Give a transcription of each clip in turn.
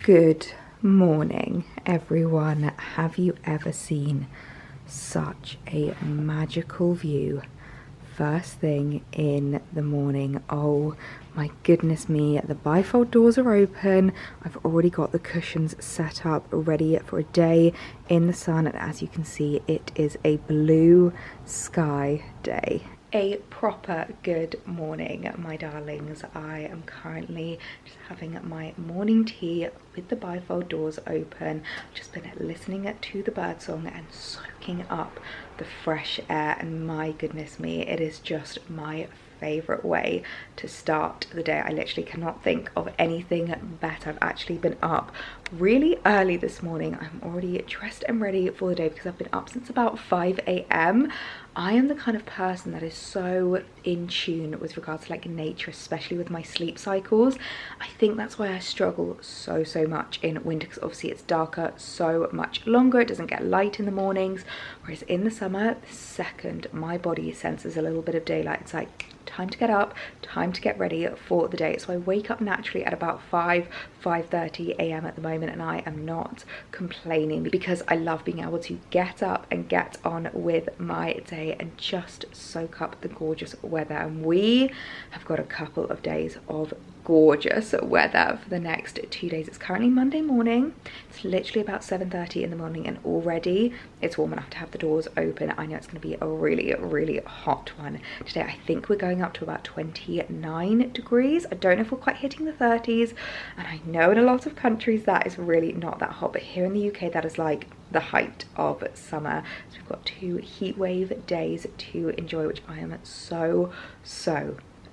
Good morning, everyone. Have you ever seen such a magical view first thing in the morning? Oh my goodness me, the bifold doors are open. I've already got the cushions set up ready for a day in the sun, and as you can see, it is a blue sky day. A proper good morning, my darlings. I am currently just having my morning tea with the bifold doors open. I've just been listening to the birdsong and soaking up the fresh air, and my goodness me, it is just my favorite way to start the day. I literally cannot think of anything better. I've actually been up really early this morning. I'm already dressed and ready for the day because I've been up since about 5 a.m. I am the kind of person that is so in tune with regards to like nature, especially with my sleep cycles. I think that's why I struggle so much in winter, because obviously it's darker so much longer. It doesn't get light in the mornings, whereas in the summer, the second my body senses a little bit of daylight, it's like time to get up, time to get ready for the day. So I wake up naturally at about 5:30 a.m. at the moment, and I am not complaining because I love being able to get up and get on with my day and just soak up the gorgeous weather. And we have got a couple of days of gorgeous weather for the next 2 days. It's currently Monday morning. It's literally about 7:30 in the morning, and already it's warm enough to have the doors open. I know it's going to be a really hot one today. I think we're going up to about 29 degrees. I don't know if we're quite hitting the 30s, and I know in a lot of countries that is really not that hot, but here in the UK that is like the height of summer. So we've got 2 heat wave days to enjoy, which I am so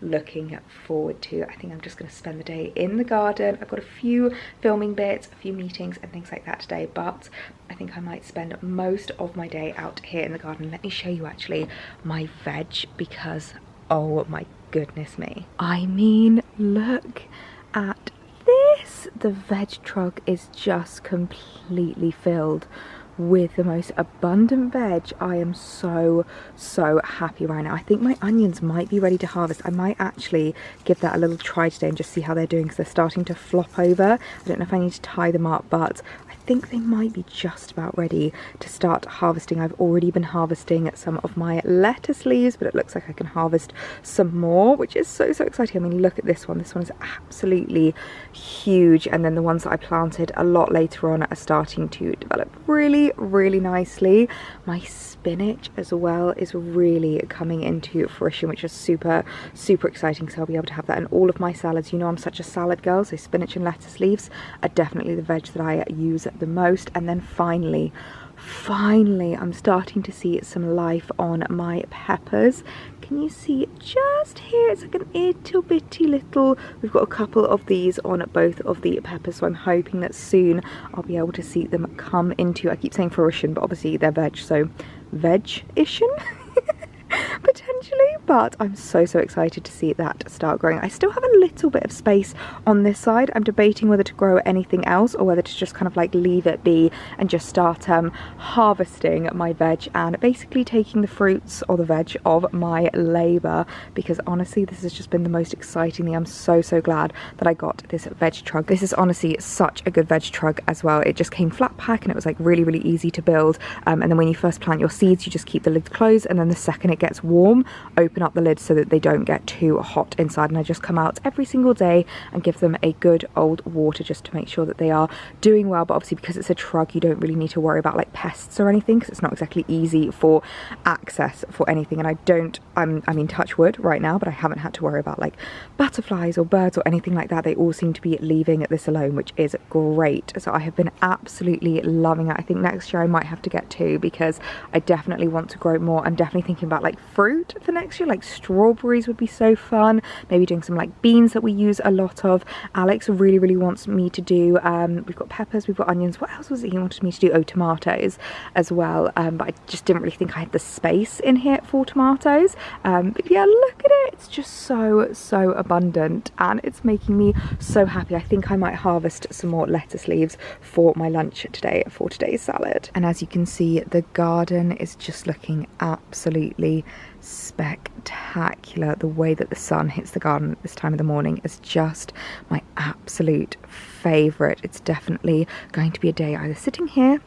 looking forward to. I think I'm just going to spend the day in the garden. I've got a few filming bits, a few meetings and things like that today, but I think I might spend most of my day out here in the garden. Let me show you actually my veg, because oh my goodness me, I mean, look at this. The veg truck is just completely filled with the most abundant veg. I am so happy right now. I think my onions might be ready to harvest. I might actually give that a little try today and just see how they're doing, because they're starting to flop over. I don't know if I need to tie them up, but I think they might be just about ready to start harvesting. I've already been harvesting some of my lettuce leaves, but it looks like I can harvest some more, which is so exciting. I mean, look at this one. This one is absolutely huge, and then the ones that I planted a lot later on are starting to develop really nicely. My spinach as well is really coming into fruition, which is super exciting, so I'll be able to have that in all of my salads. You know, I'm such a salad girl, so spinach and lettuce leaves are definitely the veg that I use the most. And then finally I'm starting to see some life on my peppers. Can you see just here? It's like an itty bitty little, we've got a couple of these on both of the peppers, so I'm hoping that soon I'll be able to see them come into, I keep saying fruition, but obviously they're veg, so veg-ition potentially. But I'm so excited to see that start growing. I still have a little bit of space on this side. I'm debating whether to grow anything else or whether to just kind of like leave it be and just start harvesting my veg and basically taking the fruits or the veg of my labor, because honestly this has just been the most exciting thing. I'm so glad that I got this veg truck. This is honestly such a good veg truck as well. It just came flat pack and it was like really easy to build, and then when you first plant your seeds you just keep the lid closed, and then the second it gets warm, open up the lid so that they don't get too hot inside. And I just come out every single day and give them a good old water just to make sure that they are doing well. But obviously because it's a truck, you don't really need to worry about like pests or anything, because it's not exactly easy for access for anything. And I mean touch wood right now, but I haven't had to worry about like butterflies or birds or anything like that. They all seem to be leaving this alone, which is great. So I have been absolutely loving it. I think next year I might have to get 2, because I definitely want to grow more. I'm definitely thinking about like fruit for next year, like strawberries would be so fun. Maybe doing some like beans that we use a lot of. Alex really wants me to do, we've got peppers, we've got onions. What else was it he wanted me to do? Oh, tomatoes as well. But I just didn't really think I had the space in here for tomatoes. But yeah, look at it. It's just so abundant and it's making me so happy. I think I might harvest some more lettuce leaves for my lunch today for today's salad. And as you can see, the garden is just looking absolutely spectacular. The way that the sun hits the garden at this time of the morning is just my absolute favourite. It's definitely going to be a day either sitting here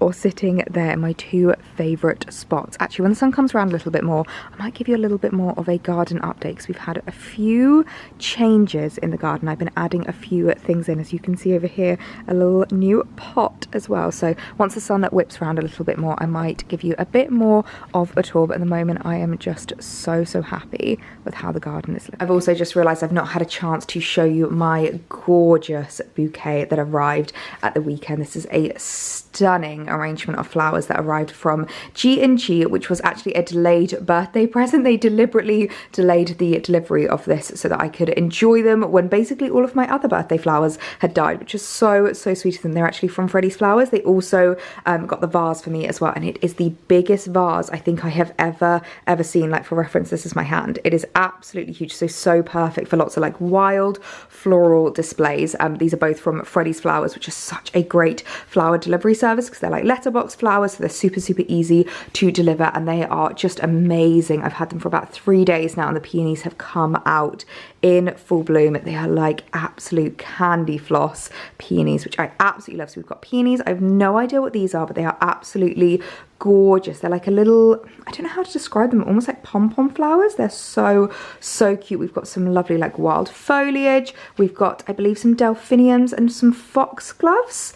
or sitting there in my two favourite spots. Actually, when the sun comes around a little bit more, I might give you a little bit more of a garden update, because we've had a few changes in the garden. I've been adding a few things in, as you can see over here, a little new pot as well. So once the sun whips around a little bit more, I might give you a bit more of a tour, but at the moment I am just so happy with how the garden is looking. I've also just realised I've not had a chance to show you my gorgeous bouquet that arrived at the weekend. This is a stunning arrangement of flowers that arrived from G&G, which was actually a delayed birthday present. They deliberately delayed the delivery of this so that I could enjoy them when basically all of my other birthday flowers had died, which is so sweet of them. They're actually from Freddie's Flowers. They also got the vase for me as well, and it is the biggest vase I think I have ever seen. Like, for reference, this is my hand. It is absolutely huge, so perfect for lots of like wild floral displays. These are both from Freddie's Flowers, which is such a great flower delivery service, because they're like letterbox flowers, so they're super easy to deliver, and they are just amazing. I've had them for about 3 days now, and the peonies have come out in full bloom. They are like absolute candy floss peonies, which I absolutely love. So we've got peonies. I have no idea what these are, but they are absolutely gorgeous. They're like a little, I don't know how to describe them, almost like pom-pom flowers. They're so cute. We've got some lovely like wild foliage. We've got, I believe, some delphiniums and some foxgloves.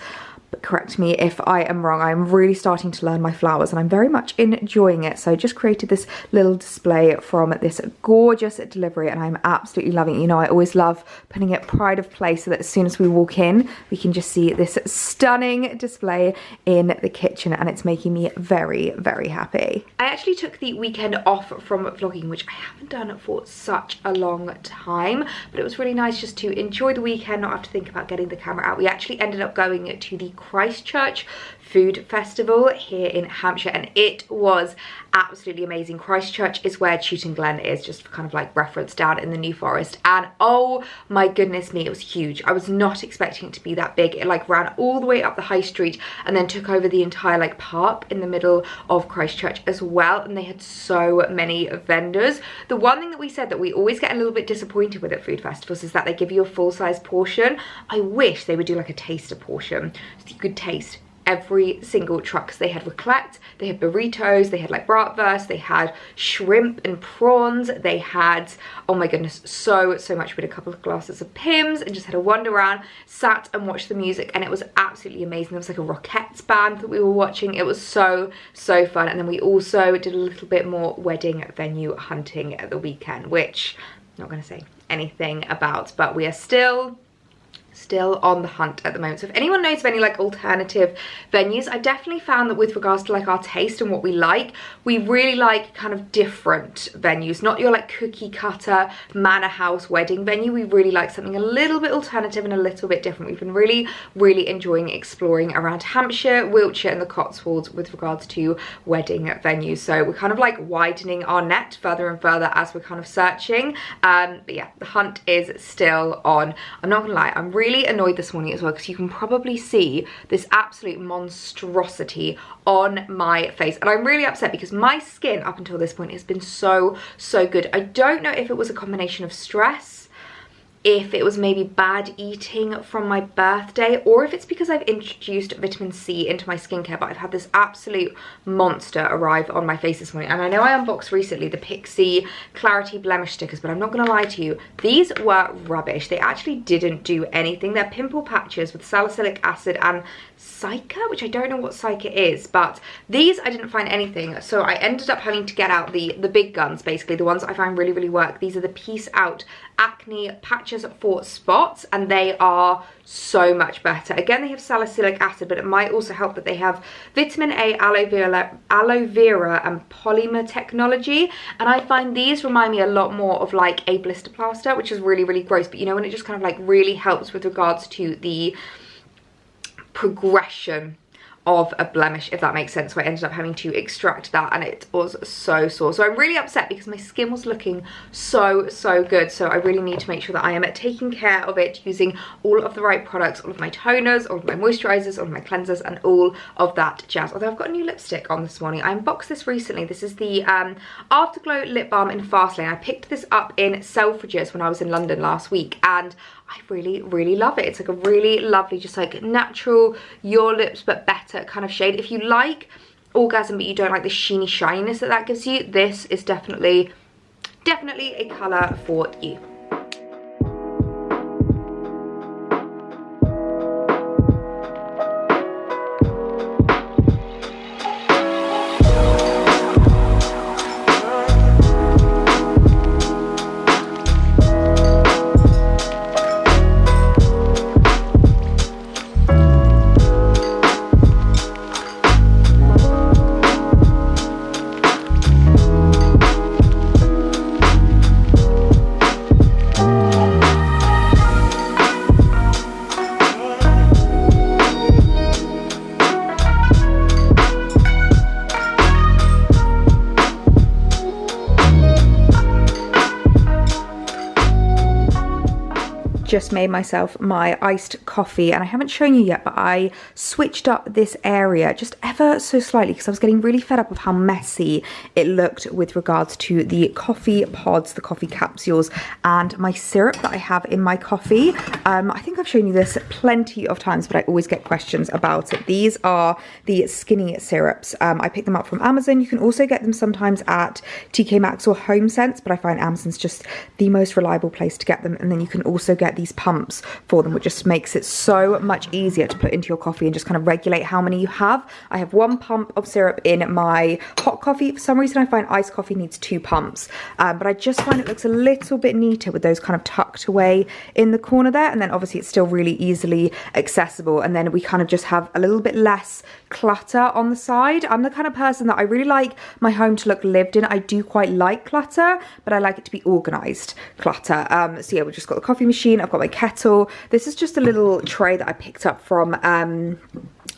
But correct me if I am wrong. I'm really starting to learn my flowers, and I'm very much enjoying it. So I just created this little display from this gorgeous delivery, and I'm absolutely loving it. You know, I always love putting it pride of place, so that as soon as we walk in, we can just see this stunning display in the kitchen, and it's making me very happy. I actually took the weekend off from vlogging, which I haven't done for such a long time, but it was really nice just to enjoy the weekend, not have to think about getting the camera out. We actually ended up going to the Christchurch Food Festival here in Hampshire, and it was absolutely amazing. Christchurch is where Chewton Glen is, just for kind of like reference, down in the New Forest, and oh my goodness me, it was huge. I was not expecting it to be that big. It like ran all the way up the high street and then took over the entire like park in the middle of Christchurch as well, and they had so many vendors. The one thing that we said that we always get a little bit disappointed with at food festivals is that they give you a full-size portion. I wish they would do like a taster portion, so you could taste every single truck, because they had raclette, they had burritos, they had like bratwurst, they had shrimp and prawns, they had, oh my goodness, so much. We had a couple of glasses of Pimm's and just had a wander around, sat and watched the music, and it was absolutely amazing. There was like a Rockettes band that we were watching. It was so fun. And then we also did a little bit more wedding venue hunting at the weekend, which I'm not going to say anything about, but we are still on the hunt at the moment. So if anyone knows of any like alternative venues, I definitely found that with regards to like our taste and what we really like kind of different venues, not your like cookie cutter manor house wedding venue. We really like something a little bit alternative and a little bit different. We've been really enjoying exploring around Hampshire, Wiltshire and the Cotswolds with regards to wedding venues. So we're kind of like widening our net further and further as we're kind of searching. But yeah, the hunt is still on. I'm not gonna lie, I'm really annoyed this morning as well, because you can probably see this absolute monstrosity on my face, and I'm really upset because my skin up until this point has been so good. I don't know if it was a combination of stress, if it was maybe bad eating from my birthday, or if it's because I've introduced vitamin C into my skincare, but I've had this absolute monster arrive on my face this morning. And I know I unboxed recently the Pixi Clarity Blemish stickers, but I'm not gonna lie to you, these were rubbish. They actually didn't do anything. They're pimple patches with salicylic acid and cica, which I don't know what cica is, but these I didn't find anything. So I ended up having to get out the big guns, basically, the ones that I find really work. These are the Peace Out Acne Patches for Spots, and they are so much better. Again, they have salicylic acid, but it might also help that they have vitamin A, aloe vera and polymer technology, and I find these remind me a lot more of like a blister plaster, which is really gross, but you know, when it just kind of like really helps with regards to the progression of a blemish, if that makes sense. So I ended up having to extract that, and it was so sore. So I'm really upset because my skin was looking so good. So I really need to make sure that I am taking care of it using all of the right products, all of my toners, all of my moisturizers, all of my cleansers, and all of that jazz. Although I've got a new lipstick on this morning. I unboxed this recently. This is the Afterglow Lip Balm in Fastlane. I picked this up in Selfridges when I was in London last week, and I really, really love it. It's like a really lovely, just like natural, your lips but better kind of shade. If you like Orgasm but you don't like the sheeny shininess that gives you, this is definitely a colour for you. Just made myself my iced coffee, and I haven't shown you yet, but I switched up this area just ever so slightly because I was getting really fed up of how messy it looked with regards to the coffee pods, the coffee capsules, and my syrup that I have in my coffee. I think I've shown you this plenty of times, but I always get questions about it. These are the skinny syrups. I picked them up from Amazon. You can also get them sometimes at TK Maxx or HomeSense, but I find Amazon's just the most reliable place to get them. And then you can also get these pumps for them, which just makes it so much easier to put into your coffee and just kind of regulate how many you have. I have 1 pump of syrup in my hot coffee. For some reason I find iced coffee needs 2 pumps, but I just find it looks a little bit neater with those kind of tucked away in the corner there, and then obviously it's still really easily accessible, and then we kind of just have a little bit less clutter on the side. I'm the kind of person that I really like my home to look lived in. I do quite like clutter, but I like it to be organized clutter. So yeah, we've just got the coffee machine, I've got my kettle. This is just a little tray that I picked up from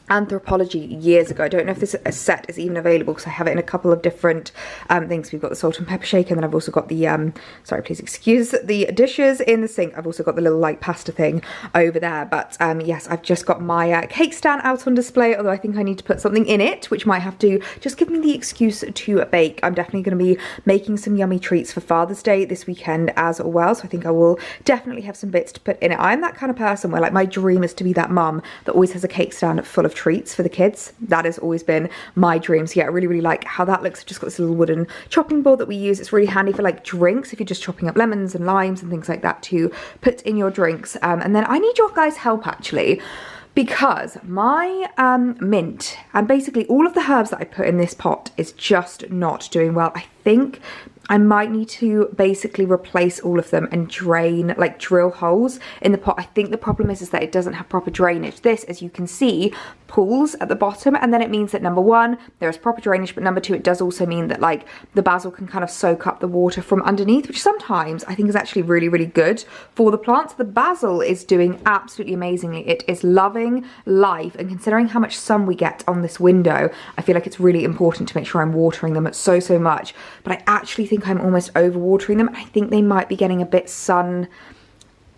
Anthropology years ago. I don't know if this set is even available because I have it in a couple of different things. We've got the salt and pepper shaker, and then I've also got the sorry, please excuse the dishes in the sink. I've also got the little like pasta thing over there. But yes, I've just got my cake stand out on display, although I think I need to put something in it, which might have to just give me the excuse to bake. I'm definitely going to be making some yummy treats for Father's Day this weekend as well, so I think I will definitely have some bits to put in it. I'm that kind of person where like my dream is to be that mum that always has a cake stand full of treats for the kids. That has always been my dream. So yeah, I really, really like how that looks. I've just got this little wooden chopping board that we use. It's really handy for like drinks if you're just chopping up lemons and limes and things like that to put in your drinks. And then I need your guys' help actually, because my mint and basically all of the herbs that I put in this pot is just not doing well. I think I might need to basically replace all of them and drain, like drill holes in the pot. I think the problem is that it doesn't have proper drainage. This, as you can see, pools at the bottom, and then it means that number one, there is proper drainage, but number two, it does also mean that like the basil can kind of soak up the water from underneath, which sometimes I think is actually really, really good for the plants. The basil is doing absolutely amazingly. It is loving life, and considering how much sun we get on this window, I feel like it's really important to make sure I'm watering them so much. But I actually think I'm almost over watering them. I think they might be getting a bit sun,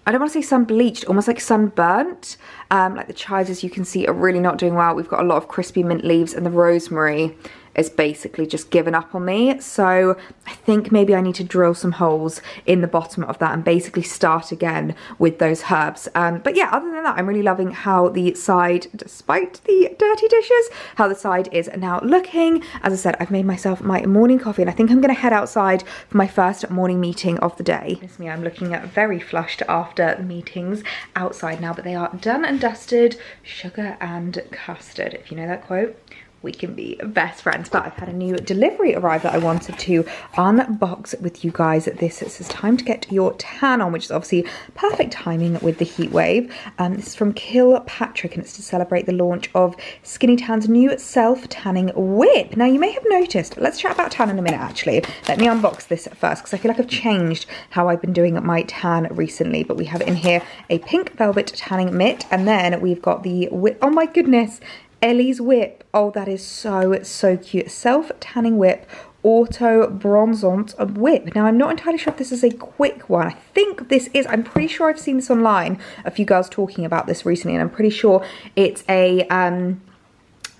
I don't want to say sun bleached, almost like sunburnt. Like the chives, as you can see, are really not doing well. We've got a lot of crispy mint leaves, and the rosemary is basically just given up on me. So I think maybe I need to drill some holes in the bottom of that and basically start again with those herbs. But yeah, other than that, I'm really loving how the side, despite the dirty dishes, how the side is now looking. As I said, I've made myself my morning coffee, and I think I'm gonna head outside for my first morning meeting of the day. It's me, I'm looking at very flushed after the meetings outside now, but they are done and dusted, sugar and custard, if you know that quote. We can be best friends. But I've had a new delivery arrive that I wanted to unbox with you guys. This is time to get your tan on, which is obviously perfect timing with the heat wave. This is from Kilpatrick, and it's to celebrate the launch of Skinny Tan's new self-tanning whip. Now, you may have noticed, let's chat about tan in a minute actually. Let me unbox this first, because I feel like I've changed how I've been doing my tan recently. But we have in here a pink velvet tanning mitt, and then we've got the whip. Oh my goodness, Ellie's whip. Oh, that is so cute. Self-tanning whip, auto bronzant whip. Now, I'm not entirely sure if this is a quick one. I think this is. I'm pretty sure I've seen this online, a few girls talking about this recently, and I'm pretty sure it's a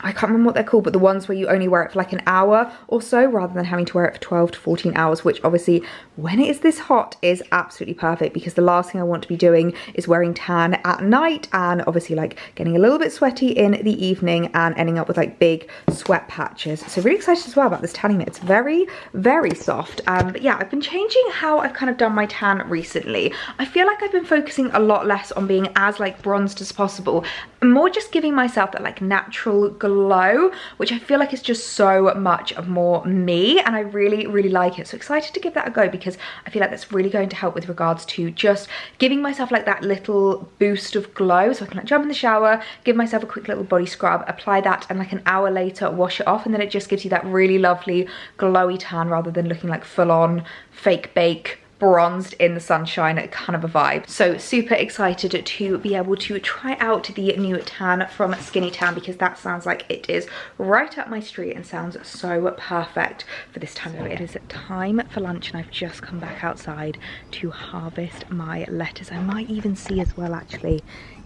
I can't remember what they're called, but the ones where you only wear it for like an hour or so rather than having to wear it for 12 to 14 hours, which obviously when it is this hot is absolutely perfect, because the last thing I want to be doing is wearing tan at night and obviously like getting a little bit sweaty in the evening and ending up with like big sweat patches. So really excited as well about this tanning mitt. It's very, very soft. But yeah, I've been changing how I've kind of done my tan recently. I feel like I've been focusing a lot less on being as like bronzed as possible, and more just giving myself that like natural glow, which I feel like is just so much more me, and I really, really like it. So excited to give that a go, because I feel like that's really going to help with regards to just giving myself like that little boost of glow. So I can like jump in the shower, give myself a quick little body scrub, apply that, and like an hour later wash it off, and then it just gives you that really lovely glowy tan rather than looking like full on fake bake bronzed in the sunshine kind of a vibe. So super excited to be able to try out the new tan from Skinny Tan, because that sounds like it is right up my street and sounds so perfect for this time of year. It is time for lunch and I've just come back outside to harvest my lettuce. I might even see as well actually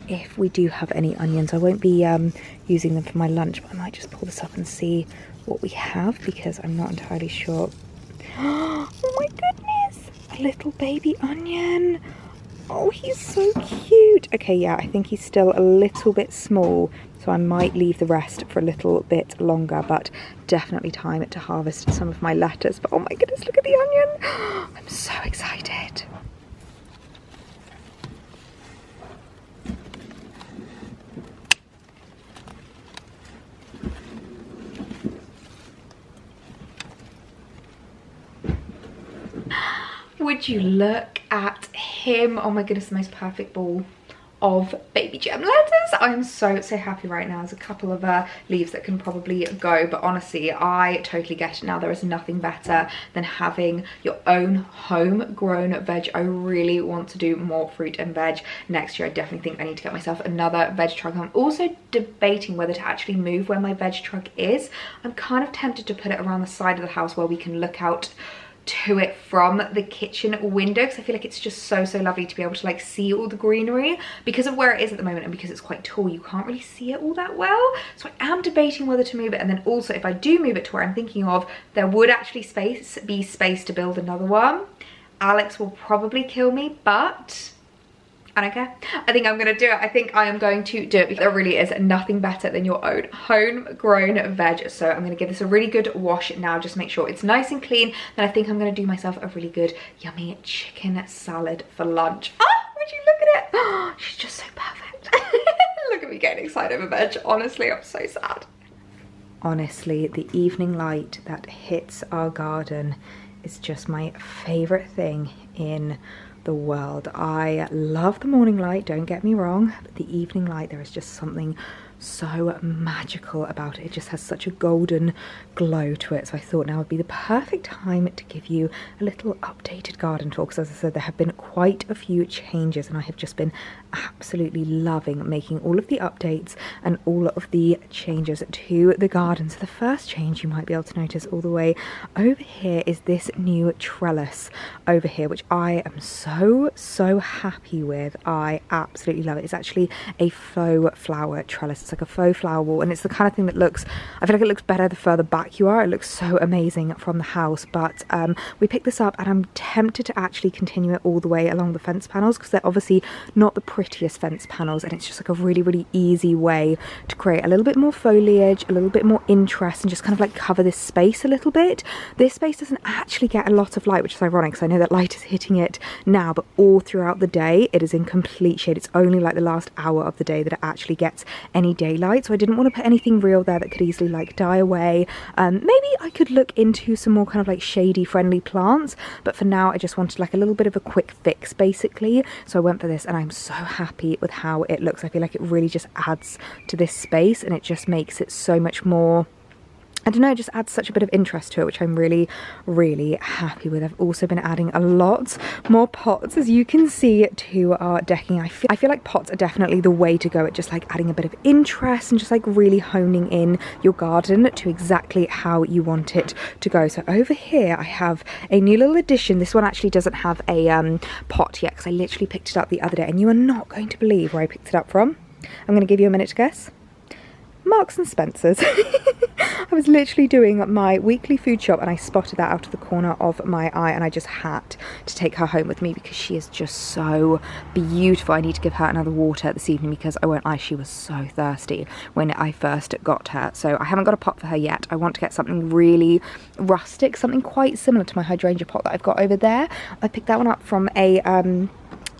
if we do have any onions. I won't be using them for my lunch, but I might just pull this up and see what we have, because I'm not entirely sure. Oh my goodness, a little baby onion. Oh, he's so cute. Okay, yeah, I think he's still a little bit small, so I might leave the rest for a little bit longer, but definitely time to harvest some of my lettuce. But oh my goodness, look at the onion. I'm so excited. Would you look at him? Oh my goodness, the most perfect ball of baby gem lettuce. I am so happy right now. There's a couple of leaves that can probably go, but honestly I totally get it now. There is nothing better than having your own homegrown veg. I really want to do more fruit and veg next year. I definitely think I need to get myself another veg truck. I'm also debating whether to actually move where my veg truck is. I'm kind of tempted to put it around the side of the house where we can look out to it from the kitchen window, because I feel like it's just so lovely to be able to like see all the greenery. Because of where it is at the moment and because it's quite tall, you can't really see it all that well. So I am debating whether to move it, and then also if I do move it to where I'm thinking of, there would actually be space to build another one. Alex will probably kill me, but I don't care. I think I'm gonna do it. I think I am going to do it, because there really is nothing better than your own homegrown veg. So I'm gonna give this a really good wash now, just make sure it's nice and clean. Then I think I'm gonna do myself a really good yummy chicken salad for lunch. Oh, would you look at it? Oh, she's just so perfect. Look at me getting excited over veg. Honestly, I'm so sad. Honestly, the evening light that hits our garden is just my favorite thing in the world. I love the morning light, don't get me wrong, but the evening light, there is just something so magical about it. It just has such a golden glow to it. So I thought now would be the perfect time to give you a little updated garden tour, because as I said, there have been quite a few changes and I have just been absolutely loving making all of the updates and all of the changes to the garden. So the first change you might be able to notice all the way over here is this new trellis over here, which I am so happy with. I absolutely love it. It's actually a faux flower trellis. It's like a faux flower wall, and it's the kind of thing that looks, I feel like it looks better the further back you are. It looks so amazing from the house. But we picked this up and I'm tempted to actually continue it all the way along the fence panels, because they're obviously not the prettiest fence panels, and it's just like a really easy way to create a little bit more foliage, a little bit more interest, and just kind of like cover this space a little bit. This space doesn't actually get a lot of light, which is ironic because I know that light is hitting it now, but all throughout the day it is in complete shade. It's only like the last hour of the day that it actually gets any daylight, so I didn't want to put anything real there that could easily like die away. Maybe I could look into some more kind of like shady friendly plants, but for now I just wanted like a little bit of a quick fix basically, so I went for this and I'm so happy with how it looks. I feel like it really just adds to this space and it just makes it so much more, I don't know, it just adds such a bit of interest to it, which I'm really happy with. I've also been adding a lot more pots, as you can see, to our decking. I feel like pots are definitely the way to go at just like adding a bit of interest and just like really honing in your garden to exactly how you want it to go. So over here I have a new little addition. This one actually doesn't have a pot yet, because I literally picked it up the other day, and you are not going to believe where I picked it up from. I'm going to give you a minute to guess. Marks and Spencer's. I was literally doing my weekly food shop and I spotted that out of the corner of my eye, and I just had to take her home with me because she is just so beautiful. I need to give her another water this evening because I won't lie, she was so thirsty when I first got her. So I haven't got a pot for her yet. I want to get something really rustic, something quite similar to my hydrangea pot that I've got over there. I picked that one up from a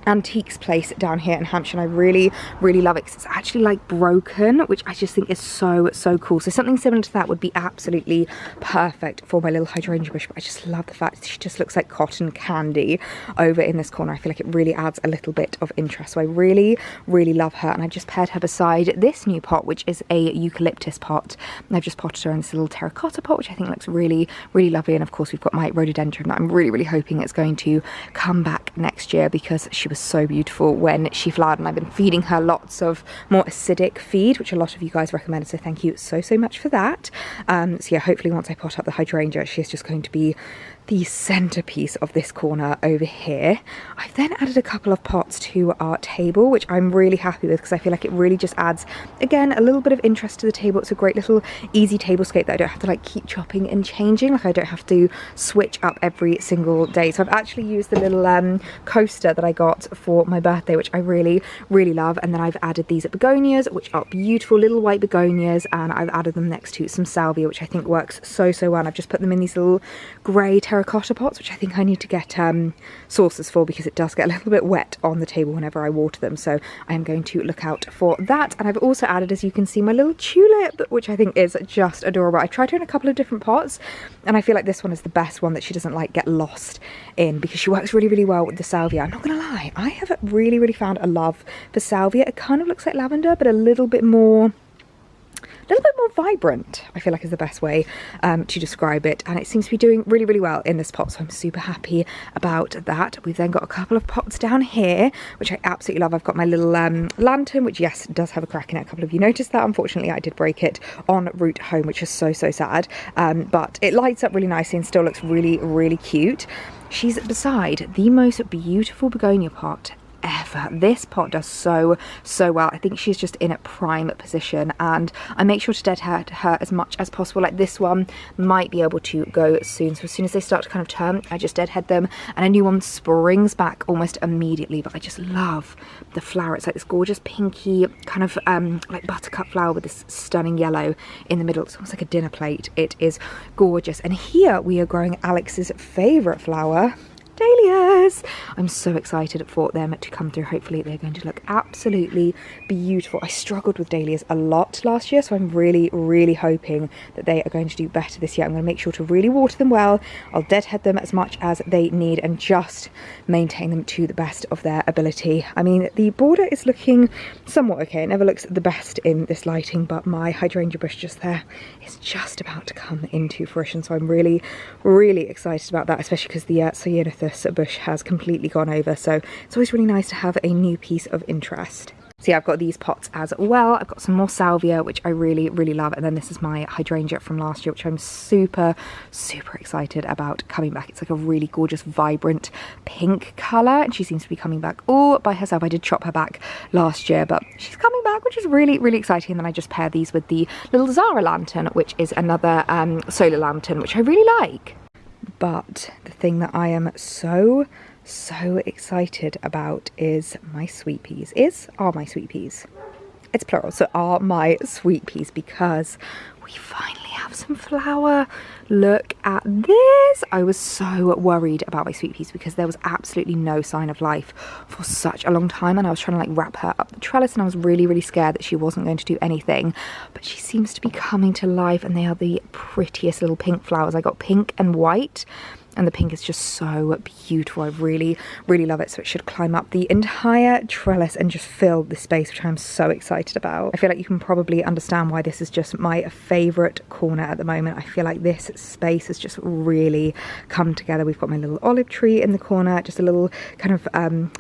antiques place down here in Hampshire, and I really love it because it's actually like broken, which I just think is so cool. So something similar to that would be absolutely perfect for my little hydrangea bush, but I just love the fact that she just looks like cotton candy over in this corner. I feel like it really adds a little bit of interest, so I really love her. And I've just paired her beside this new pot, which is a eucalyptus pot, and I've just potted her in this little terracotta pot, which I think looks really lovely. And of course we've got my rhododendron that I'm really hoping it's going to come back next year because she was so beautiful when she flowered, and I've been feeding her lots of more acidic feed, which a lot of you guys recommended, so thank you so much for that. So yeah, hopefully once I pot up the hydrangea, she's just going to be the centerpiece of this corner over here. I've then added a couple of pots to our table, which I'm really happy with because I feel like it really just adds, again, a little bit of interest to the table. It's a great little easy tablescape that I don't have to like keep chopping and changing, like I don't have to switch up every single day. So I've actually used the little coaster that I got for my birthday, which I really love, and then I've added these begonias, which are beautiful little white begonias, and I've added them next to some salvia, which I think works so well. And I've just put them in these little grey terracotta pots, which I think I need to get saucers for because it does get a little bit wet on the table whenever I water them, so I am going to look out for that. And I've also added, as you can see, my little tulip, which I think is just adorable. I tried her in a couple of different pots, and I feel like this one is the best one that she doesn't like get lost in because she works really well with the salvia. I'm not gonna lie, I have really found a love for salvia. It kind of looks like lavender, but a little bit more vibrant, I feel like is the best way to describe it, and it seems to be doing really well in this pot, so I'm super happy about that. We've then got a couple of pots down here, which I absolutely love. I've got my little lantern, which yes, does have a crack in it. A couple of you noticed that. Unfortunately, I did break it en route home, which is so sad, but it lights up really nicely and still looks really cute. She's beside the most beautiful begonia pot ever. This pot does so well. I think she's just in a prime position, and I make sure to deadhead her as much as possible. Like this one might be able to go soon, so as soon as they start to kind of turn, I just deadhead them and a new one springs back almost immediately. But I just love the flower. It's like this gorgeous pinky kind of like buttercup flower with this stunning yellow in the middle. It's almost like a dinner plate. It is gorgeous. And here we are growing Alex's favorite flower, dahlias. I'm so excited for them to come through. Hopefully they're going to look absolutely beautiful. I struggled with dahlias a lot last year, so I'm really hoping that they are going to do better this year. I'm going to make sure to really water them well. I'll deadhead them as much as they need and just maintain them to the best of their ability. I mean, the border is looking somewhat okay. It never looks the best in this lighting, but my hydrangea bush just there is just about to come into fruition, so I'm really excited about that, especially because the Cyanithus bush has completely gone over, so it's always really nice to have a new piece of interest. So yeah, I've got these pots as well. I've got some more salvia, which I really love, and then this is my hydrangea from last year, which I'm super excited about coming back. It's like a really gorgeous vibrant pink colour, and she seems to be coming back all by herself. I did chop her back last year, but she's coming back, which is really exciting. And then I just pair these with the little Zara lantern, which is another solar lantern, which I really like. But the thing that I am so excited about is my sweet peas. Are my sweet peas. It's plural, so are my sweet peas, because we finally have some flower. Look at this. I was so worried about my sweet peas because there was absolutely no sign of life for such a long time, and I was trying to like wrap her up the trellis, and I was really scared that she wasn't going to do anything, but she seems to be coming to life, and they are the prettiest little pink flowers. I got pink and white, and the pink is just so beautiful. I really love it. So it should climb up the entire trellis and just fill the space, which I'm so excited about. I feel like you can probably understand why this is just my favorite corner at the moment. I feel like this space has just really come together. We've got my little olive tree in the corner, just a little kind of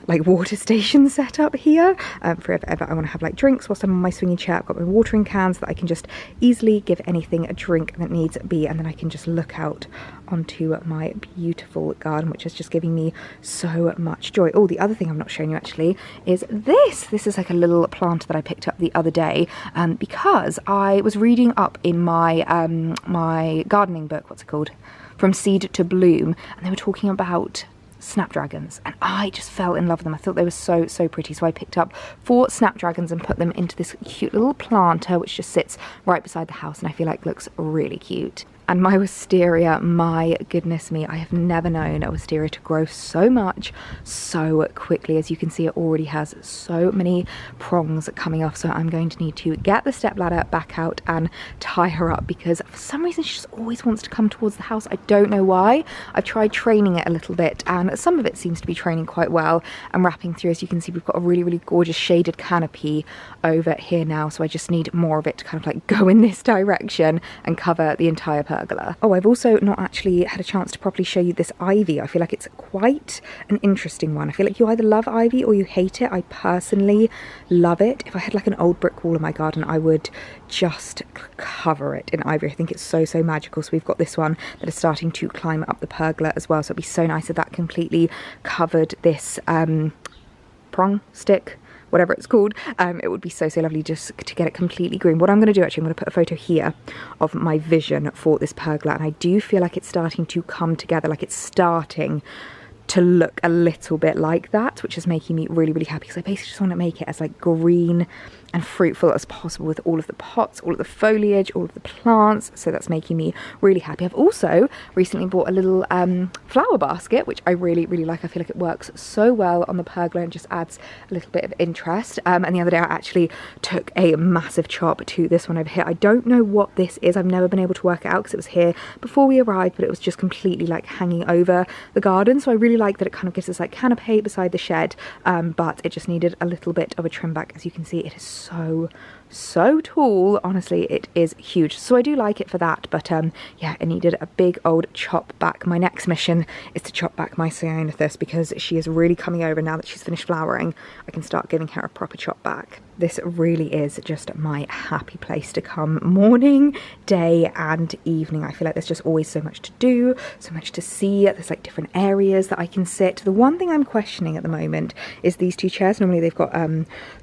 like water station set up here for if ever I want to have like drinks whilst I'm on my swinging chair. I've got my watering cans that I can just easily give anything a drink that needs be, and then I can just look out onto my beautiful garden, which is just giving me so much joy. Oh, the other thing I'm not showing you actually is this. This is like a little plant that I picked up the other day because I was reading up in my my gardening book, what's it called? From Seed to Bloom, and they were talking about snapdragons, and I just fell in love with them. I thought they were so pretty, so I picked up 4 snapdragons and put them into this cute little planter which just sits right beside the house, and I feel like looks really cute. And my wisteria, my goodness me, I have never known a wisteria to grow so much so quickly. As you can see, it already has so many prongs coming off, so I'm going to need to get the stepladder back out and tie her up, because for some reason she just always wants to come towards the house. I don't know why. I've tried training it a little bit, and some of it seems to be training quite well and wrapping through. As you can see, we've got a really gorgeous shaded canopy over here now, so I just need more of it to kind of like go in this direction and cover the entire pergola. Oh, I've also not actually had a chance to properly show you this ivy. I feel like it's quite an interesting one. I feel like you either love ivy or you hate it. I personally love it. If I had like an old brick wall in my garden, I would just cover it in ivy. I think it's so magical. So we've got this one that is starting to climb up the pergola as well, so it'd be so nice if that completely covered this prong stick, whatever it's called. It would be so lovely just to get it completely green. What I'm going to do, actually, I'm going to put a photo here of my vision for this pergola, and I do feel like it's starting to come together, like it's starting to look a little bit like that, which is making me really happy, because I basically just want to make it as like green and fruitful as possible with all of the pots, all of the foliage, all of the plants. So that's making me really happy. I've also recently bought a little flower basket, which I really like. I feel like it works so well on the pergola and just adds a little bit of interest. And the other day I actually took a massive chop to this one over here. I don't know what this is. I've never been able to work it out because it was here before we arrived, but it was just completely like hanging over the garden. So I really like that it kind of gives us like canopy beside the shed, but it just needed a little bit of a trim back. As you can see, it is so tall. Honestly, it is huge, so I do like it for that, but yeah, it needed a big old chop back. My next mission is to chop back my cyanthus, because she is really coming over now that she's finished flowering. I can start giving her a proper chop back. This really is just my happy place to come morning, day and evening. I feel like there's just always so much to do, so much to see. There's like different areas that I can sit. The one thing I'm questioning at the moment is these 2 chairs. Normally they've got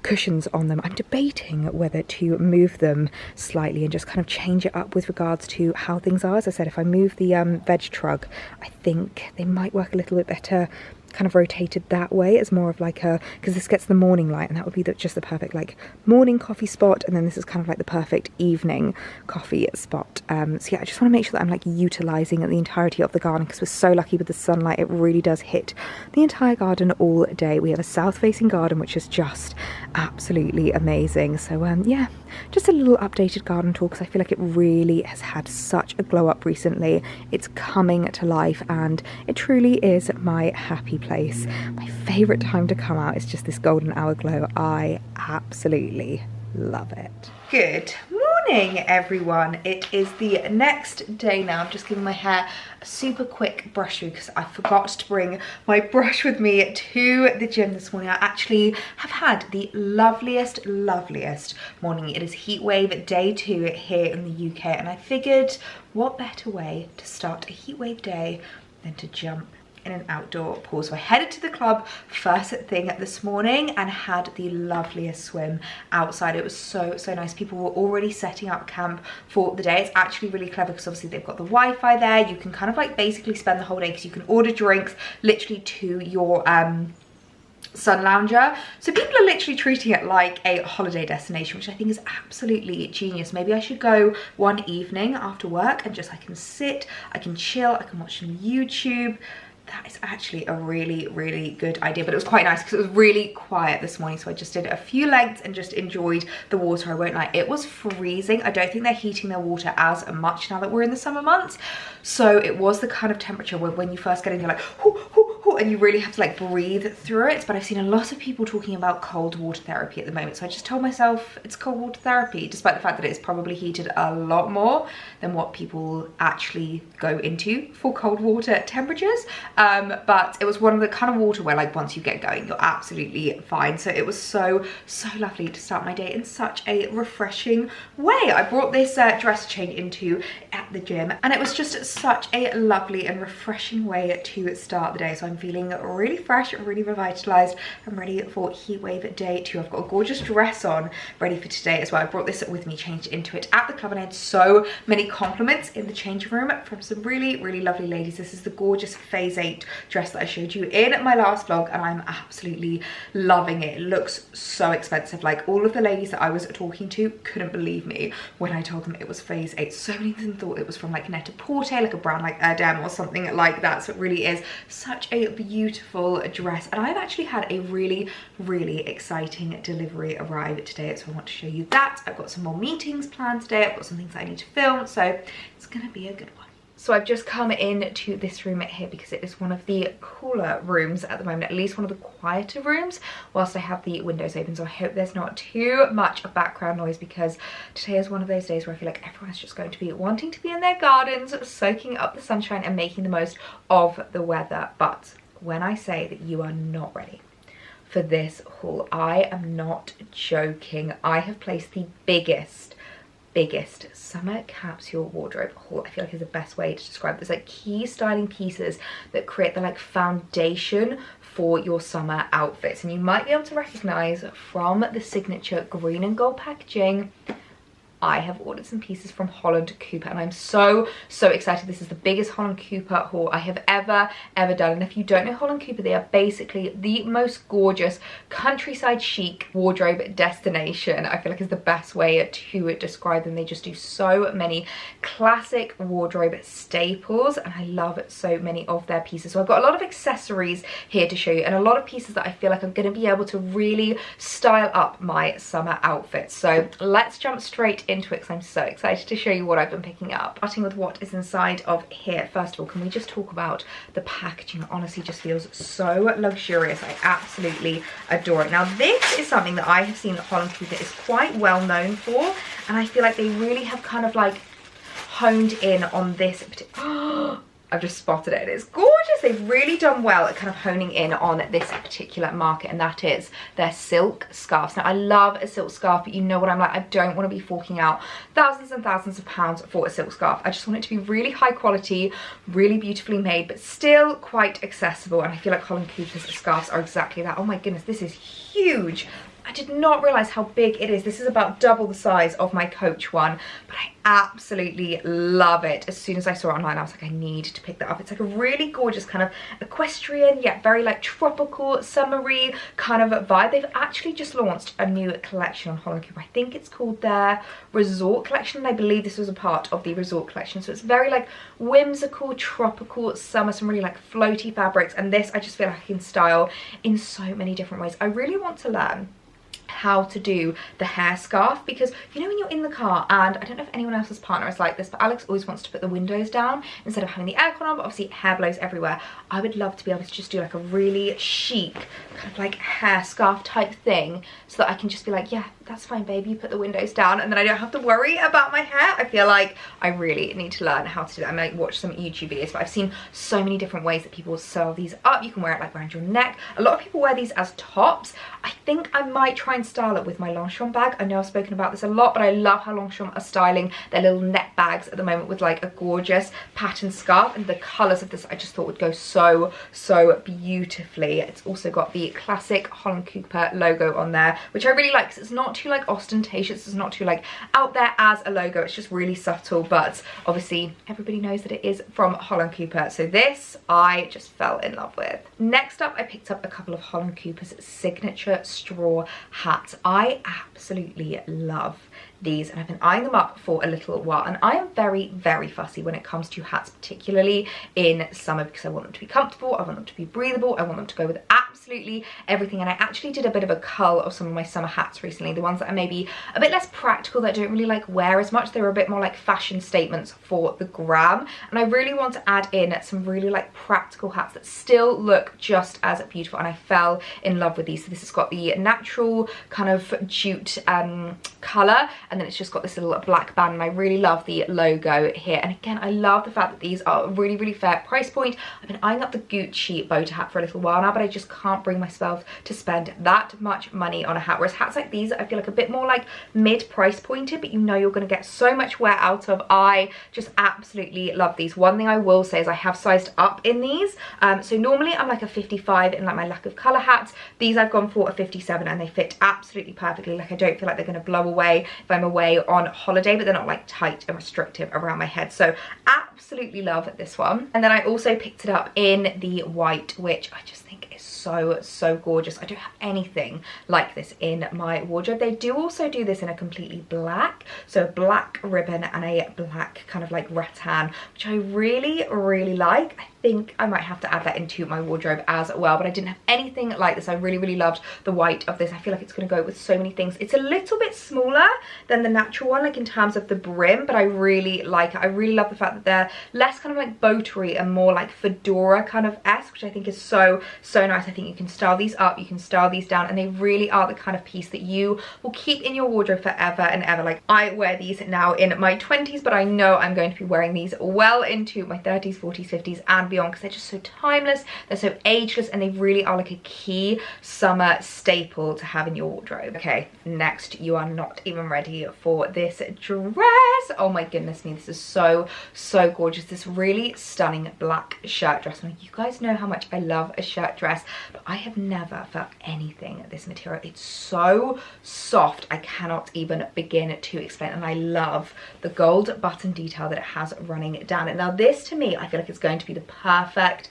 cushions on them. I'm debating whether to move them slightly and just kind of change it up with regards to how things are. As I said, if I move the veg trug, I think they might work a little bit better kind of rotated that way as more of like a, because this gets the morning light, and that would be just the perfect like morning coffee spot, and then this is kind of like the perfect evening coffee spot. So yeah, I just want to make sure that I'm like utilizing the entirety of the garden, because we're so lucky with the sunlight. It really does hit the entire garden all day. We have a south facing garden, which is just absolutely amazing. So yeah, just a little updated garden tour, because I feel like it really has had such a glow up recently. It's coming to life, and it truly is my happy place. My favorite time to come out is just this golden hour glow. I absolutely love it. Good morning, everyone. It is the next day now. I'm just giving my hair a super quick brush through because I forgot to bring my brush with me to the gym this morning. I actually have had the loveliest morning. It is heatwave day 2 here in the UK, and I figured what better way to start a heatwave day than to jump in an outdoor pool. So I headed to the club first thing this morning and had the loveliest swim outside. It was so nice. People were already setting up camp for the day. It's actually really clever because obviously they've got the Wi-Fi there. You can kind of like basically spend the whole day, because you can order drinks literally to your sun lounger. So people are literally treating it like a holiday destination, which I think is absolutely genius. Maybe I should go one evening after work and just, I can sit, I can chill, I can watch some YouTube. That is actually a really good idea. But it was quite nice because it was really quiet this morning, so I just did a few lengths and just enjoyed the water. I won't lie, it was freezing. I don't think they're heating their water as much now that we're in the summer months, so it was the kind of temperature where when you first get in, you're like, hoo, hoo, hoo, cool and you really have to like breathe through it, but I've seen a lot of people talking about cold water therapy at the moment, so I just told myself it's cold water therapy, despite the fact that it's probably heated a lot more than what people actually go into for cold water temperatures. But it was one of the kind of water where like once you get going you're absolutely fine. So it was so lovely to start my day in such a refreshing way. I brought this dress change into at the gym, and it was just such a lovely and refreshing way to start the day. So I'm feeling really fresh, really revitalized. I'm ready for heatwave day 2. I've got a gorgeous dress on ready for today as well. I brought this with me, changed into it at the club, and I had so many compliments in the changing room from some really lovely ladies. This is the gorgeous phase 8 dress that I showed you in my last vlog, and I'm absolutely loving it. It looks so expensive. Like, all of the ladies that I was talking to couldn't believe me when I told them it was phase 8. So many of them thought it was from like Net-a-Porter, like a brand like Erdem or something like that. So it really is such a beautiful dress, and I've actually had a really exciting delivery arrive today, so I want to show you that. I've got some more meetings planned today. I've got some things that I need to film, so it's gonna be a good one. So I've just come into this room here because it is one of the cooler rooms at the moment, at least one of the quieter rooms, whilst I have the windows open. So I hope there's not too much background noise, because today is one of those days where I feel like everyone's just going to be wanting to be in their gardens, soaking up the sunshine and making the most of the weather. But when I say that you are not ready for this haul, I am not joking. I have placed the biggest summer capsule wardrobe haul. I feel like is the best way to describe this. Like, key styling pieces that create the like foundation for your summer outfits, and you might be able to recognize from the signature green and gold packaging, I have ordered some pieces from Holland Cooper, and I'm so excited. This is the biggest Holland Cooper haul I have ever done. And if you don't know Holland Cooper, they are basically the most gorgeous countryside chic wardrobe destination. I feel like is the best way to describe them. They just do so many classic wardrobe staples, and I love so many of their pieces. So I've got a lot of accessories here to show you, and a lot of pieces that I feel like I'm going to be able to really style up my summer outfits. So let's jump straight into it, because I'm so excited to show you what I've been picking up. Starting with what is inside of here. First of all, can we just talk about the packaging? It honestly just feels so luxurious. I absolutely adore it. Now, this is something that I have seen that Holland Cooper is quite well known for, and I feel like they really have kind of like honed in on this particular I've just spotted it and it's gorgeous. They've really done well at kind of honing in on this particular market, and that is their silk scarves. Now, I love a silk scarf, but you know what I'm like, I don't want to be forking out thousands and thousands of pounds for a silk scarf. I just want it to be really high quality, really beautifully made, but still quite accessible. And I feel like Holland Cooper's scarves are exactly that. Oh my goodness, this is huge. I did not realise how big it is. This is about double the size of my Coach one, but I absolutely love it. As soon as I saw it online, I was like, I need to pick that up. It's like a really gorgeous kind of equestrian, yet very like tropical, summery kind of vibe. They've actually just launched a new collection on Holland Cooper. I think it's called their Resort collection, and I believe this was a part of the Resort collection. So it's very like whimsical, tropical summer, some really like floaty fabrics, and this I just feel like I can style in so many different ways. I really want to learn how to do the hair scarf, because you know when you're in the car, and I don't know if anyone else's partner is like this, but Alex always wants to put the windows down instead of having the aircon on, but obviously hair blows everywhere. I would love to be able to just do like a really chic kind of like hair scarf type thing, so that I can just be like, yeah, that's fine baby, you put the windows down, and then I don't have to worry about my hair. I feel like I really need to learn how to do that. I might watch some YouTube videos, but I've seen so many different ways that people sew these up. You can wear it like around your neck. A lot of people wear these as tops. I think I might try and style it with my Longchamp bag. I know I've spoken about this a lot, but I love how Longchamp are styling their little net bags at the moment with like a gorgeous pattern scarf, and the colours of this I just thought would go so beautifully. It's also got the classic Holland Cooper logo on there, which I really like because it's not too like ostentatious, it's not too like out there as a logo, it's just really subtle, but obviously everybody knows that it is from Holland Cooper. So this I just fell in love with. Next up, I picked up a couple of Holland Cooper's signature straw hats. I absolutely love these, and I've been eyeing them up for a little while, and I am very, very fussy when it comes to hats, particularly in summer, because I want them to be comfortable, I want them to be breathable, I want them to go with absolutely everything. And I actually did a bit of a cull of some of my summer hats recently, the ones that are maybe a bit less practical, that I don't really like wear as much. They were a bit more like fashion statements for the gram, and I really want to add in some really like practical hats that still look just as beautiful, and I fell in love with these. So this has got the natural kind of jute colour, and then it's just got this little black band, and I really love the logo here. And again, I love the fact that these are a really, really fair price point. I've been eyeing up the Gucci boater hat for a little while now, but I just can't bring myself to spend that much money on a hat, whereas hats like these I feel like a bit more like mid price pointed, but you know you're going to get so much wear out of. I just absolutely love these. One thing I will say is I have sized up in these, so normally I'm like a 55 in like my lack of colour hats. These I've gone for a 57, and they fit absolutely perfectly. Like I don't feel like they're going to blow away if I'm away on holiday, but they're not like tight and restrictive around my head. So absolutely love this one. And then I also picked it up in the white, which I just think is so gorgeous. I don't have anything like this in my wardrobe. They do also do this in a completely black, so a black ribbon and a black kind of like rattan, which I really like. I think I might have to add that into my wardrobe as well, but I didn't have anything like this. I really loved the white of this. I feel like it's going to go with so many things. It's a little bit smaller than the natural one, like in terms of the brim, but I really like it. I really love the fact that they're less kind of like boatery and more like fedora kind of esque, which I think is so nice. I think you can style these up, you can style these down, and they really are the kind of piece that you will keep in your wardrobe forever and ever. Like I wear these now in my 20s, but I know I'm going to be wearing these well into my 30s, 40s, 50s and beyond, because they're just so timeless, they're so ageless, and they really are like a key summer staple to have in your wardrobe. Okay, next, you are not even ready for this dress. Oh my goodness me, this is so gorgeous. This really stunning black shirt dress. Now you guys know how much I love a shirt dress, but I have never felt anything this material. It's so soft, I cannot even begin to explain, and I love the gold button detail that it has running down it. Now this, to me, I feel like it's going to be the perfect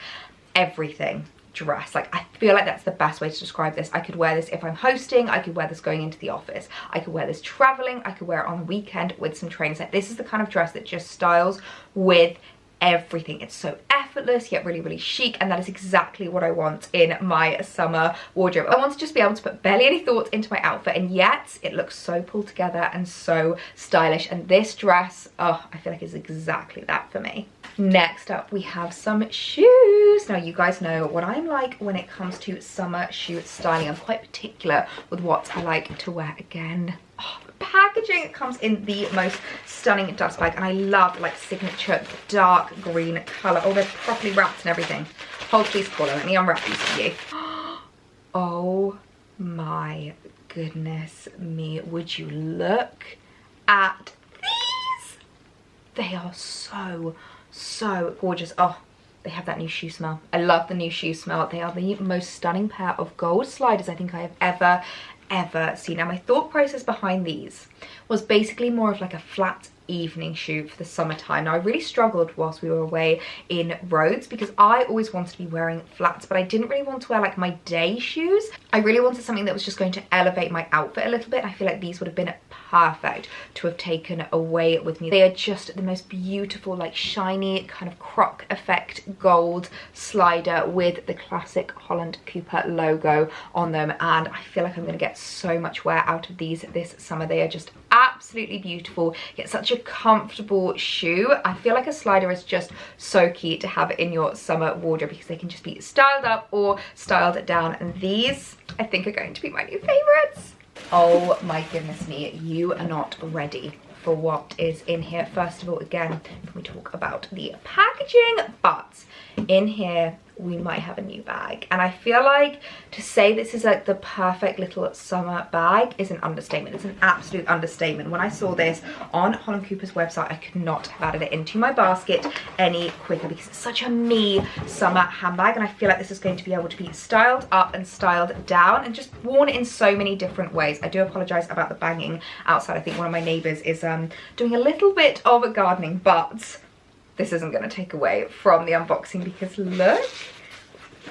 everything dress. Like I feel like that's the best way to describe this. I could wear this if I'm hosting, I could wear this going into the office, I could wear this traveling, I could wear it on the weekend with some trainers. Like this is the kind of dress that just styles with everything. It's so effortless yet really chic, and that is exactly what I want in my summer wardrobe. I want to just be able to put barely any thought into my outfit, and yet it looks so pulled together and so stylish, and this dress, oh, I feel like is exactly that for me. Next up, we have some shoes. Now you guys know what I'm like when it comes to summer shoe styling. I'm quite particular with what I like to wear. Again, oh, packaging comes in the most stunning dust bag, and I love like signature dark green color. Oh, they're properly wrapped and everything. Hold please, caller, let me unwrap these for you. Oh my goodness me, would you look at these? They are so gorgeous. Oh, they have that new shoe smell. I love the new shoe smell. They are the most stunning pair of gold sliders I think I have ever seen. Now my thought process behind these was basically more of like a flat evening shoe for the summertime. Now I really struggled whilst we were away in Rhodes, because I always wanted to be wearing flats, but I didn't really want to wear like my day shoes. I really wanted something that was just going to elevate my outfit a little bit. I feel like these would have been perfect to have taken away with me. They are just the most beautiful, like shiny kind of croc effect gold slider with the classic Holland Cooper logo on them, and I feel like I'm going to get so much wear out of these this summer. They are just absolutely beautiful, yet such a comfortable shoe. I feel like a slider is just so key to have in your summer wardrobe, because they can just be styled up or styled down, and these I think are going to be my new favorites. Oh my goodness me, you are not ready for what is in here. First of all, again, can we talk about the packaging? But in here we might have a new bag, and I feel like to say this is like the perfect little summer bag is an understatement. It's an absolute understatement. When I saw this on Holland Cooper's website, I could not have added it into my basket any quicker, because it's such a me summer handbag, and I feel like this is going to be able to be styled up and styled down and just worn in so many different ways. I do apologize about the banging outside. I think one of my neighbors is doing a little bit of gardening, but this isn't going to take away from the unboxing, because look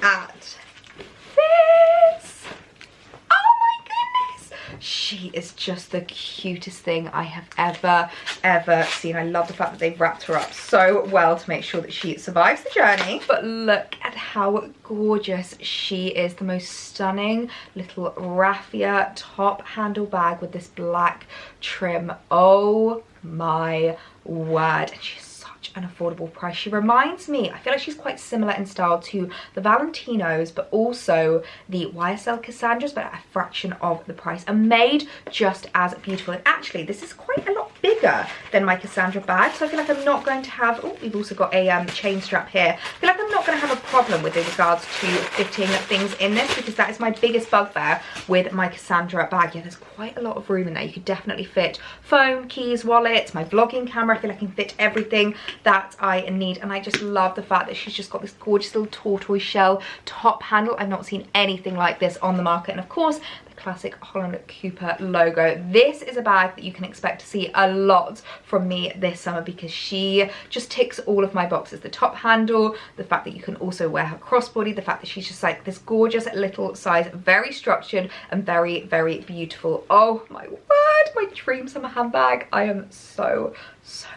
at this. Oh my goodness. She is just the cutest thing I have ever seen. I love the fact that they've wrapped her up so well to make sure that she survives the journey. But look at how gorgeous she is. The most stunning little raffia top handle bag with this black trim. Oh my word. And she's an affordable price. She reminds me, I feel like she's quite similar in style to the Valentinos, but also the YSL Cassandras, but at a fraction of the price, and made just as beautiful. And actually, this is quite a lot bigger than my Cassandra bag, so I feel like I'm not going to have, oh, we've also got a chain strap here. I feel like I'm not going to have a problem with regards to fitting things in this, because that is my biggest bugbear with my Cassandra bag. Yeah, there's quite a lot of room in there. You could definitely fit phone, keys, wallet, my vlogging camera. I feel like I can fit everything that I need, and I just love the fact that she's just got this gorgeous little tortoise shell top handle. I've not seen anything like this on the market, and of course the classic Holland Cooper logo. This is a bag that you can expect to see a lot from me this summer, because she just ticks all of my boxes. The top handle, the fact that you can also wear her crossbody, the fact that she's just like this gorgeous little size, very structured and very, very beautiful. Oh my word, my dream summer handbag. I am so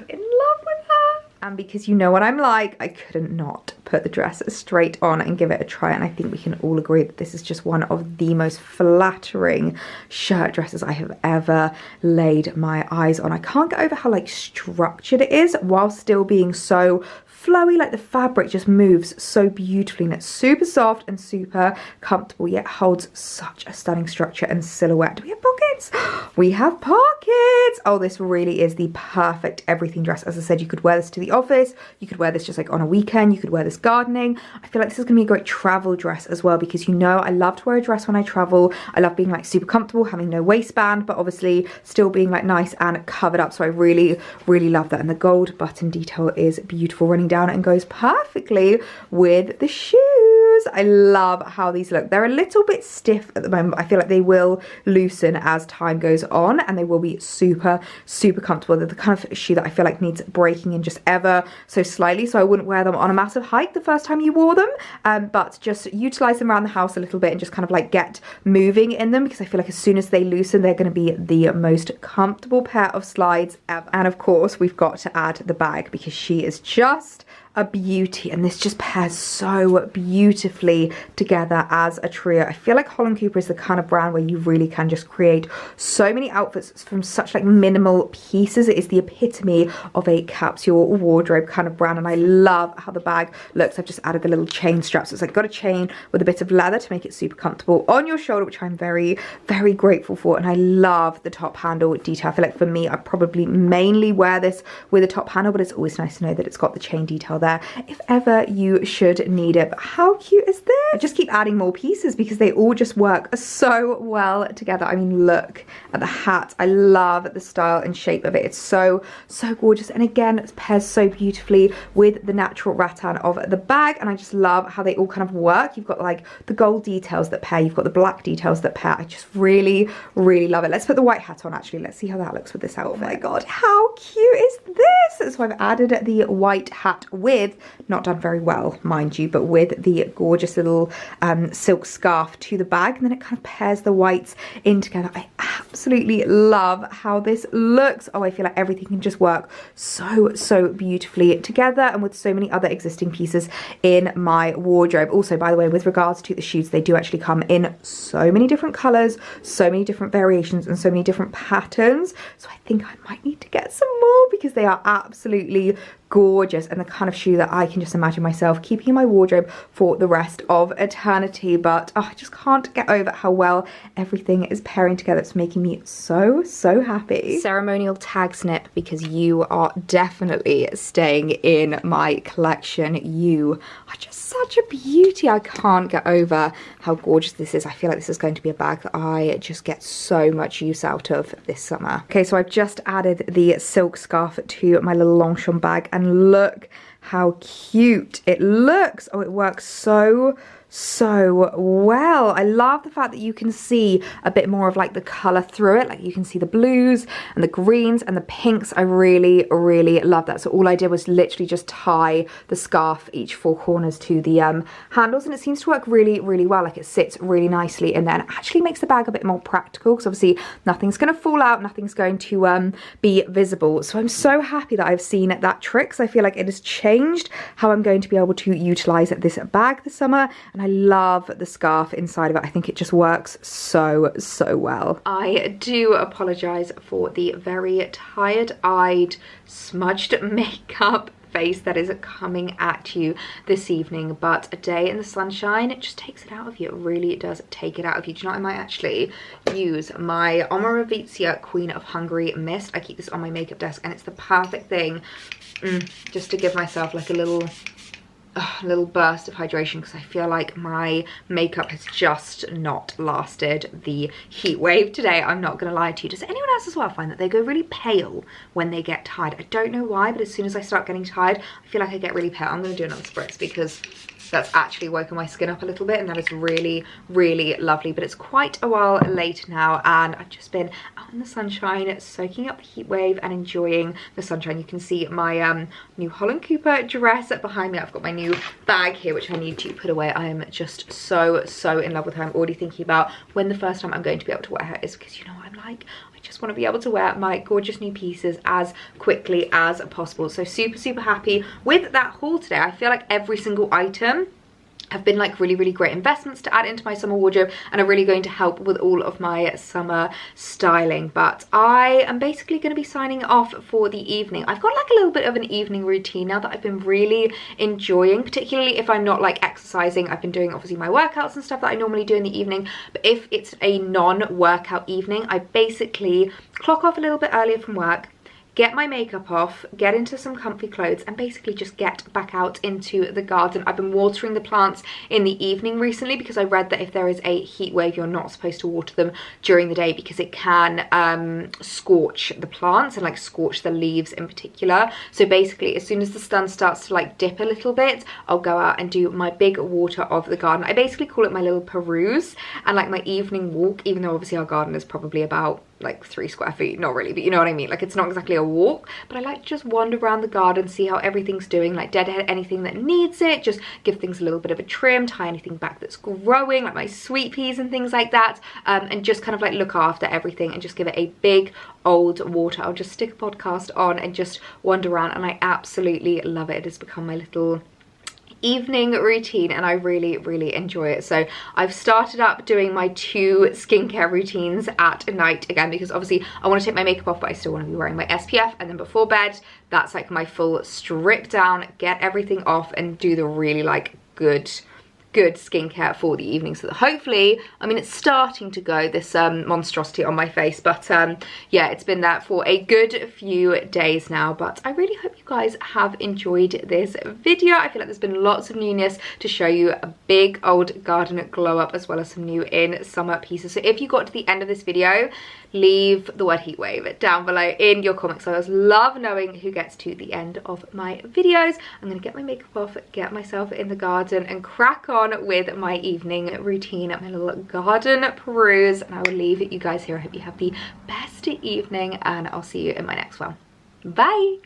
in love with her. And because you know what I'm like, I couldn't not put the dress straight on and give it a try. And I think we can all agree that this is just one of the most flattering shirt dresses I have ever laid my eyes on. I can't get over how like structured it is while still being so flowy. Like the fabric just moves so beautifully, and it's super soft and super comfortable, yet holds such a stunning structure and silhouette. Do we have pockets? We have pockets. Oh, this really is the perfect everything dress. As I said, you could wear this to the office, you could wear this just like on a weekend, you could wear this gardening. I feel like this is gonna be a great travel dress as well, because you know I love to wear a dress when I travel. I love being like super comfortable, having no waistband, but obviously still being like nice and covered up. So I really love that. And the gold button detail is beautiful, running down and goes perfectly with the shoes. I love how these look. They're a little bit stiff at the moment, but I feel like they will loosen as time goes on, and they will be super comfortable. They're the kind of shoe that I feel like needs breaking in just ever so slightly, so I wouldn't wear them on a massive hike the first time you wore them, but just utilize them around the house a little bit and just kind of like get moving in them, because I feel like as soon as they loosen, they're going to be the most comfortable pair of slides ever. And of course, we've got to add the bag, because she is just a beauty, and this just pairs so beautifully together as a trio. I feel like Holland Cooper is the kind of brand where you really can just create so many outfits from such like minimal pieces. It is the epitome of a capsule wardrobe kind of brand, and I love how the bag looks. I've just added the little chain strap, so it's like got a chain with a bit of leather to make it super comfortable on your shoulder, which I'm very grateful for. And I love the top handle detail. I feel like for me, I probably mainly wear this with a top handle, but it's always nice to know that it's got the chain detail there if ever you should need it. But how cute is this? I just keep adding more pieces because they all just work so well together. I mean, look at the hat. I love the style and shape of it. It's so gorgeous, and again, it pairs so beautifully with the natural rattan of the bag. And I just love how they all kind of work. You've got like the gold details that pair, you've got the black details that pair. I just really love it. Let's put the white hat on. Actually, let's see how that looks with this outfit. Oh my god, how cute is this? So I've added the white hat with, not done very well mind you, but with the gorgeous little silk scarf to the bag, and then it kind of pairs the whites in together. I absolutely love how this looks. Oh, I feel like everything can just work so beautifully together, and with so many other existing pieces in my wardrobe. Also, by the way, with regards to the shoes, they do actually come in so many different colors, so many different variations, and so many different patterns. So I think I might need to get some more, because they are absolutely gorgeous, and the kind of shoe that I can just imagine myself keeping in my wardrobe for the rest of eternity. But oh, I just can't get over how well everything is pairing together. It's making me so happy. Ceremonial tag snip, because you are definitely staying in my collection. You are just such a beauty. I can't get over how gorgeous this is. I feel like this is going to be a bag that I just get so much use out of this summer. Okay, so I've just added the silk scarf to my little Longchamp bag, and look how cute it looks. Oh, it works so well. I love the fact that you can see a bit more of like the color through it. Like you can see the blues and the greens and the pinks. I really love that. So all I did was literally just tie the scarf each 4 corners to the handles, and it seems to work really well. Like it sits really nicely in there, and it actually makes the bag a bit more practical because obviously nothing's going to fall out, nothing's going to be visible. So I'm so happy that I've seen that trick, because I feel like it has changed how I'm going to be able to utilize this bag this summer. And I love the scarf inside of it. I think it just works so well. I do apologize for the very tired-eyed, smudged makeup face that is coming at you this evening, but a day in the sunshine, it just takes it out of you. It really does take it out of you. Do you know what? I might actually use my Omorovicia Queen of Hungary mist. I keep this on my makeup desk, and it's the perfect thing just to give myself like a little burst of hydration, because I feel like my makeup has just not lasted the heat wave today. I'm not gonna lie to you. Does anyone else as well find that they go really pale when they get tired? I don't know why, but as soon as I start getting tired, I feel like I get really pale. I'm gonna do another spritz because that's actually woken my skin up a little bit, and that is really lovely. But it's quite a while later now, and I've just been out in the sunshine soaking up the heat wave and enjoying the sunshine. You can see my new Holland Cooper dress behind me. I've got my new bag here which I need to put away. I am just so in love with her. I'm already thinking about when the first time I'm going to be able to wear her is, because you know what I'm like, I just want to be able to wear my gorgeous new pieces as quickly as possible. So super happy with that haul today. I feel like every single item have been like really great investments to add into my summer wardrobe, and are really going to help with all of my summer styling. But I am basically going to be signing off for the evening. I've got like a little bit of an evening routine now that I've been really enjoying, particularly if I'm not like exercising. I've been doing obviously my workouts and stuff that I normally do in the evening, but if it's a non-workout evening, I basically clock off a little bit earlier from work, get my makeup off, get into some comfy clothes, and basically just get back out into the garden. I've been watering the plants in the evening recently, because I read that if there is a heat wave, you're not supposed to water them during the day, because it can scorch the plants and like scorch the leaves in particular. So basically, as soon as the sun starts to like dip a little bit, I'll go out and do my big water of the garden. I basically call it my little peruse and like my evening walk, even though obviously our garden is probably about like 3 square feet, not really, but you know what I mean. Like it's not exactly a walk, but I like to just wander around the garden, see how everything's doing, like deadhead anything that needs it, just give things a little bit of a trim, tie anything back that's growing, like my sweet peas and things like that, and just kind of like look after everything and just give it a big old water. I'll just stick a podcast on and just wander around, and I absolutely love it. It has become my little evening routine, and I really enjoy it. So I've started up doing my 2 skincare routines at night again, because obviously I want to take my makeup off, but I still want to be wearing my SPF. And then before bed, that's like my full strip down, get everything off, and do the really like good skincare for the evening, so that hopefully, I mean, it's starting to go, this monstrosity on my face, but yeah, it's been there for a good few days now. But I really hope you guys have enjoyed this video. I feel like there's been lots of newness to show you, a big old garden glow up, as well as some new in summer pieces. So if you got to the end of this video, leave the word heatwave down below in your comments. I always love knowing who gets to the end of my videos. I'm gonna get my makeup off, get myself in the garden, and crack on with my evening routine, my little garden peruse, and I will leave you guys here. I hope you have the best evening, and I'll see you in my next one. Bye.